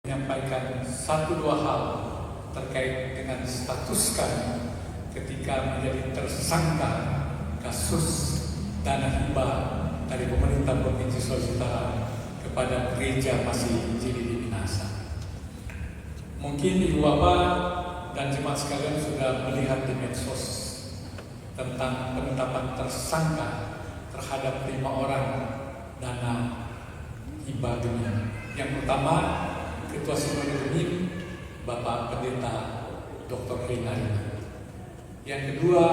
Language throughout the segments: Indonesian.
menyampaikan satu dua hal terkait dengan status kami ketika menjadi tersangka kasus dana hibah dari pemerintah Provinsi Sulawesi Utara kepada gereja Masih Jili di Minahasa. Mungkin Ibu Bapak dan jemaat sekalian sudah melihat di medsos tentang penetapan tersangka terhadap 5 orang dana hibah Gemim. Yang pertama, Ketua Sinode Gemim, Bapak Pendeta Dr. Reinhardt. Yang kedua,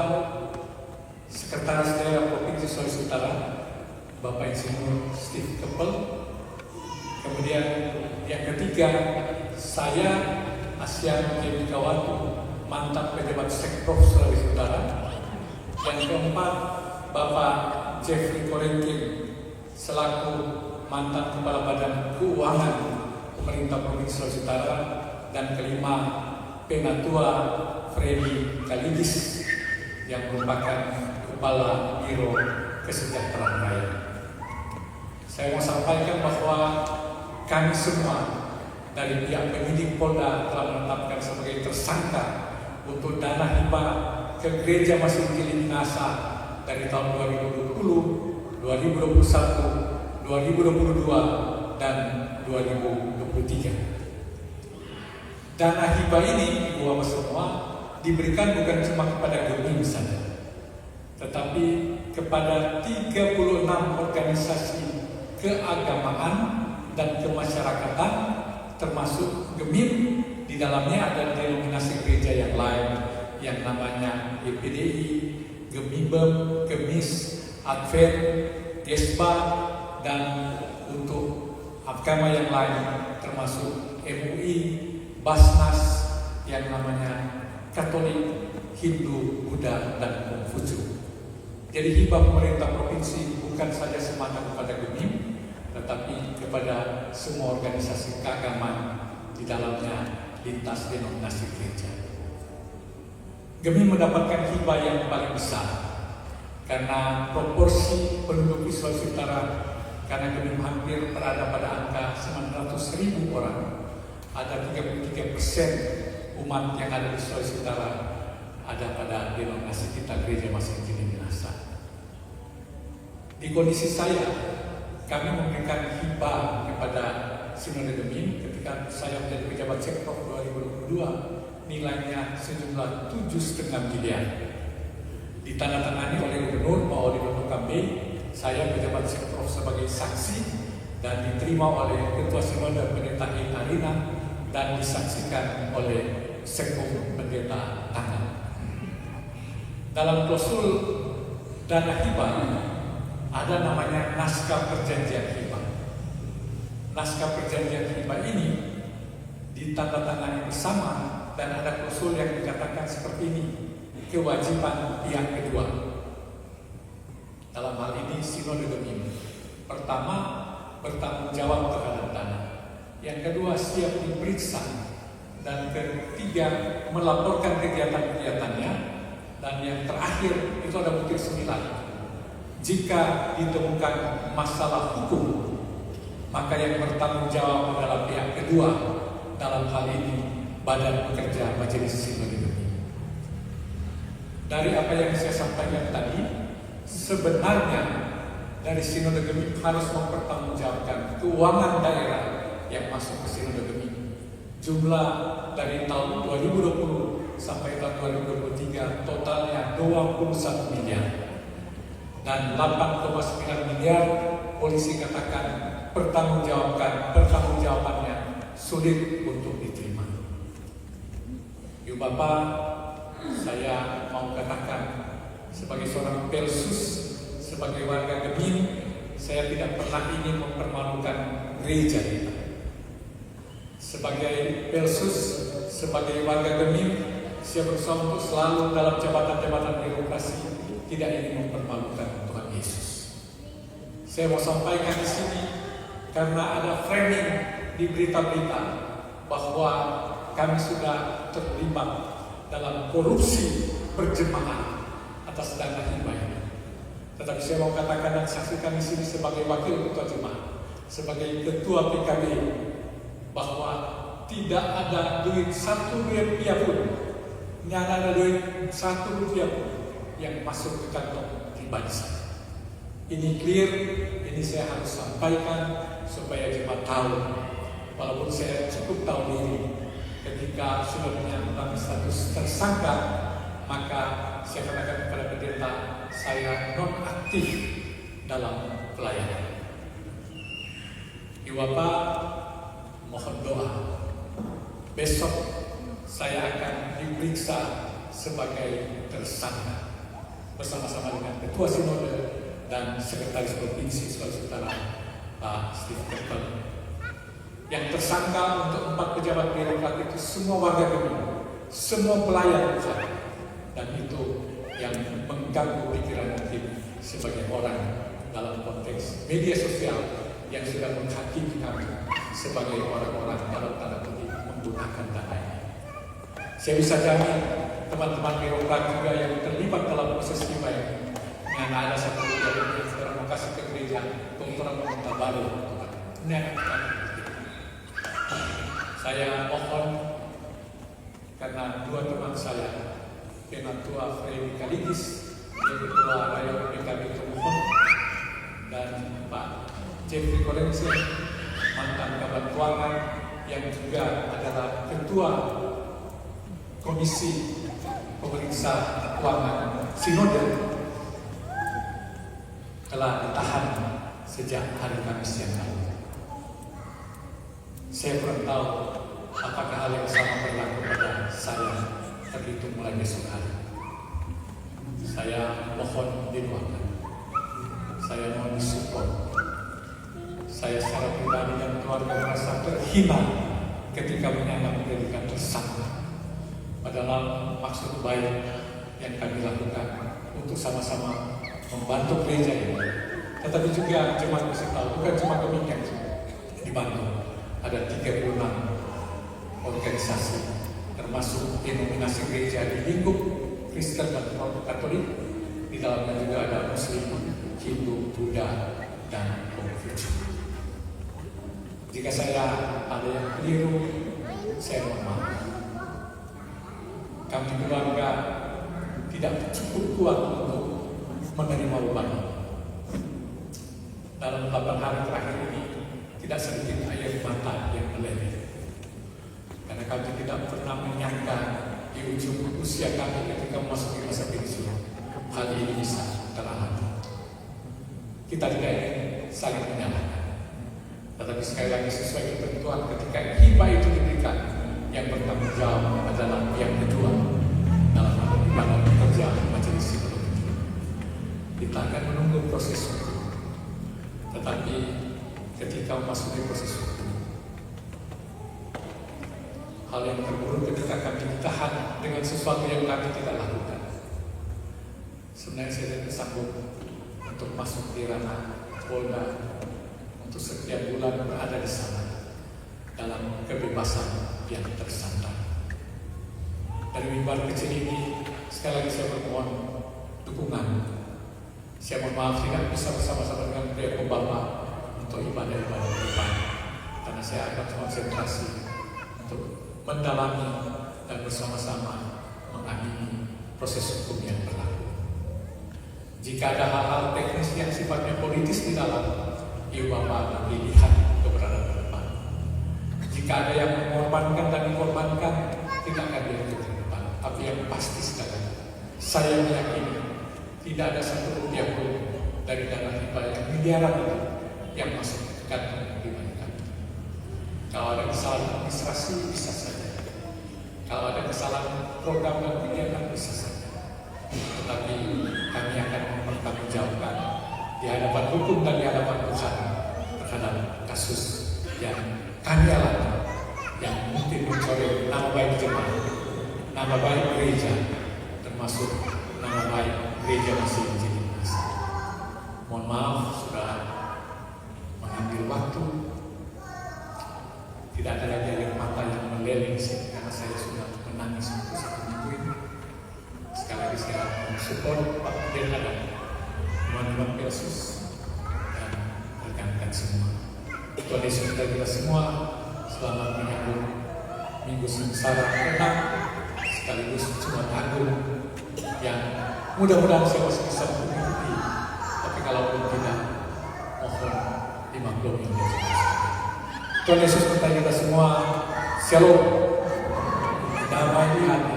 Sekretaris Daerah Provinsi Sulawesi Utara, Bapak Insinyur Steve Keppel. Kemudian yang ketiga, saya Asian Kemikawatu, mantan pejabat Sekprov Sulawesi Utara. Yang keempat, Bapak Jeffrey Korenkin selaku mantan Kepala Badan Keuangan Pemerintah Provinsi Sulawesi Utara. Dan kelima, Penatua Freddy Kaligis yang merupakan Kepala Biro Kesejahteraan Rakyat. Saya mau sampaikan bahwa kami semua dari pihak penyidik Polda telah menetapkan sebagai tersangka untuk dana hibah ke Gereja Masih Jili Minahasa dari tahun 2020, 2021, 2022, dan 2023. Dana hibah ini, Ibu Bapak semua, diberikan bukan cuma kepada Gemim saja, tetapi kepada 36 organisasi keagamaan dan kemasyarakatan, termasuk Gemim. Di dalamnya ada denominasi gereja yang lain yang namanya EPDI, Gemibem, Gemis, Advent, Gespa, dan untuk agama yang lain termasuk MUI, Basnas yang namanya Katolik, Hindu, Buddha, dan Konghucu. Jadi hibah pemerintah provinsi bukan saja semata kepada Gemim, tetapi kepada semua organisasi keagamaan di dalamnya lintas denominasi gereja. Gemim mendapatkan hibah yang paling besar karena proporsi penduduk di Sulawesi Utara, karena Gemim hampir berada pada angka 900.000 orang. Ada 33% umat yang ada di Sulawesi Utara ada pada denominasi kita Gereja Masih Jili Minahasa. Di kondisi saya, kami memberikan hibah kepada Sinode Gemim ketika saya menjadi pejabat Sekprov 2022, nilainya sejumlah 7,5 miliar. Ditandatangani oleh Gubernur Pak Odi Kambe, saya pejabat Sekprov sebagai saksi, dan diterima oleh Ketua Sinode Pendeta Reinhardt dan disaksikan oleh Sekpom Pendeta Tangan. Dalam klausul dana hibah ada namanya naskah perjanjian hibah. Naskah perjanjian hibah ini ditandatangani bersama dan ada klausul yang dikatakan seperti ini: kewajiban pihak kedua. Dalam hal ini Sinode Gemim, pertama, bertanggung jawab terhadap dana. Yang kedua, siap diperiksa. Dan ketiga, melaporkan kegiatan-kegiatannya. Dan yang terakhir, itu ada butir 9. Jika ditemukan masalah hukum, maka yang bertanggung jawab adalah pihak kedua. Dalam hal ini, Badan Pekerja Majelis Sinode Gemim. Dari apa yang saya sampaikan tadi, sebenarnya dari Sinode Gemim harus mempertanggungjawabkan keuangan daerah yang masuk ke Sinode Gemim. Jumlah dari tahun 2020 sampai tahun 2023 totalnya 21 miliar. Dan 8,9 miliar polisi katakan pertanggungjawabannya sulit untuk diterima. Ibu Bapak, saya mau katakan sebagai seorang Pelsus, sebagai warga Gemim, saya tidak pernah ingin mempermalukan gereja kita. Sebagai Pelsus, sebagai warga Gemim, saya berusaha untuk selalu dalam jabatan-jabatan birokrasi tidak ingin mempermalukan Tuhan Yesus. Saya mau sampaikan di sini karena ada framing di berita-berita bahwa kami sudah terlibat dalam korupsi berjemaah atas dana hibah ini. Tetapi saya mau katakan dan saksikan di sini sebagai wakil ketua jemaat, sebagai ketua PKB, bahwa tidak ada duit 1 rupiah pun, tidak ada duit 1 rupiah pun yang masuk ke kantong pribadi saya. Ini clear, ini saya harus sampaikan supaya jemaat tahu. Walaupun saya cukup tahu diri, ketika sudah menyandang status tersangka, maka saya katakan kepada pendeta, saya non aktif dalam pelayanan. Ibu Bapak, mohon doa. Besok saya akan diperiksa sebagai tersangka bersama-sama dengan Ketua Sinode dan Sekretaris Provinsi Sulawesi Utara, Pak Steve Keppel. Yang tersangka untuk 4 pejabat birokrat itu semua warga Kebumen, semua pelayan saya, dan itu yang mengganggu pikiran hakim sebagai orang dalam konteks media sosial yang sudah menghakimi kami sebagai orang-orang dalam tanda kutip menggunakan dana ini. Saya bisa jamin teman-teman birokrat juga yang terlibat dalam proses riba ini, yang ada satu yang sekarang mau kasih ke gereja, kemudian meminta baru. Ini akan kita. Saya mohon karena 2 teman saya, Penatua Freddy Kaligis, yang Ketua Rakyat PKB Kebumen, dan Pak Jeffrey Kolensi, mantan Kabak Keuangan, yang juga adalah Ketua Komisi Pemeriksa Keuangan Sinode, telah ditahan sejak hari Kamis yang lalu. Saya belum tahu apakah hal yang sama berlaku pada saya terhitung mulai besok hari. Saya mohon didoakan, saya mohon disupport. Saya secara pribadi dan keluarga merasa terhina ketika menyandang pendidikan tersangka. Padahal maksud baik yang kami lakukan untuk sama-sama membantu gereja ini. Tetapi juga jemaat mesti tahu, bukan cuma demikian dibantu. Ada 36 organisasi, termasuk denominasi gereja di lingkup Kristen dan Katolik. Di dalamnya juga ada Muslim, Hindu, Buddha, dan Konghucu. Jika saya ada yang keliru, saya mohon maaf. Kami keluarga tidak cukup kuat untuk menerima beban. Dalam 8 hari terakhir ini, tidak sedikit air mata yang meleleh. Karena kami tidak pernah menyangka di ujung usia kami ketika memasuki masa pensiun, hal ini bisa teralami. Kita tidak ingin saling menyalahkan. Tetapi sekali lagi sesuai ketentuan ketika hibah itu diberikan, yang bertanggung jawab adalah yang kedua dalam ibadah bekerja majelis sinode. Kita akan menunggu proses hukum. Tetapi ketika memasuki proses hukum, hal yang terburuk ketika kami ditahan dengan sesuatu yang kami tidak lakukan. Sebenarnya saya tidak sanggup untuk masuk di ranah Polda untuk setiap bulan berada di sana dalam kebebasan yang tersantai. Dari mimbar kecil ini, sekali lagi saya bermohon dukungan. Saya mohon maaf tidak bisa bersama-sama dengan pihak Bapak untuk ibadah-ibadah depan, karena saya akan konsentrasi untuk mendalami dan bersama-sama mengamini proses hukum yang berlaku. Jika ada hal-hal teknis yang sifatnya politis di dalam, Ibu Bapak lebih lihat keberadaan ke depan. Jika ada yang mengorbankan dan dikorbankan, tidak akan diatur ke depan. Tapi yang pasti sekali, saya meyakini tidak ada 1 rupiah pun dari dana hibah yang miliaran itu yang masuk ke kantong pribadi kami. Kalau ada kesalahan administrasi bisa saja. Kalau ada kesalahan program dan kegiatan bisa saja. Tetapi kami akan mempertanggungjawabkan di hadapan hukum dan di hadapan Tuhan terhadap kasus yang kami alami, yang mungkin mencoreng nama baik jemaat, nama baik gereja, termasuk nama baik gereja masih menjadi masalah. Mohon maaf sudah mengambil waktu. Tidak ada lagi air mata yang meleleh karena saya sudah menangis untuk 1 minggu ini. Sekali lagi saya mensupport Pak Pendeta dan teman-teman Persus dan rekan-rekan semua. Tuhan Yesus kita semua selamat menyambut Minggu Sengsara renang sekaligus Jumat Agung yang mudah-mudahan saya masih bisa mengikuti. Tapi kalau tidak, mohon dimaklumi oleh Tuhan. Tuhan Yesus bertanya kita semua, Shalom, damai di hati.